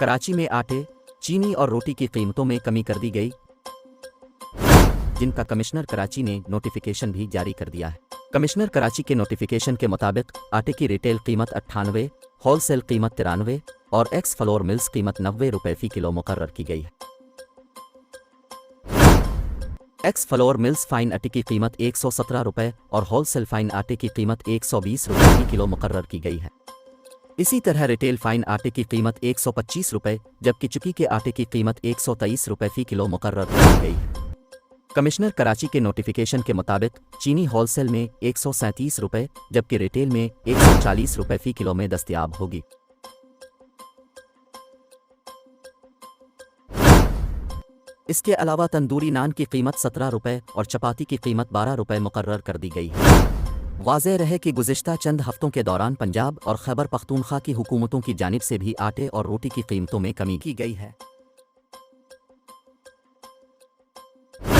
कराची में आटे, चीनी और रोटी की कीमतों में कमी कर दी गई, जिनका कमिश्नर कराची ने नोटिफिकेशन भी जारी कर दिया है। कमिश्नर कराची के नोटिफिकेशन के मुताबिक आटे की रिटेल कीमत 98, होलसेल कीमत 93 और एक्स फ्लोर मिल्स कीमत 90 रुपये फी किलो मुकर्रर की गई है। एक्स फ्लोर मिल्स फाइन आटे की कीमत 117 रुपये और होलसेल फाइन आटे की कीमत 120 रुपये फी किलो मुकर्रर की गई है। इसी तरह रिटेल फाइन आटे की कीमत 125 रुपये जबकि चुकी के आटे की कीमत 123 रुपये फी किलो मुकर्रर की गई है। कमिश्नर कराची के नोटिफिकेशन के मुताबिक चीनी होलसेल में 137 रुपये जबकि रिटेल में 140 रुपये फी किलो में दस्तयाब होगी। इसके अलावा तंदूरी नान की कीमत 17 रुपये और चपाती की कीमत 12 रुपये मुकर्रर कर दी गई है। वाज़ेह रहे कि गुज़िश्ता चंद हफ्तों के दौरान पंजाब और खैबर पख्तूनख्वा की हुकूमतों की जानिब से भी आटे और रोटी की कीमतों में कमी की गई है।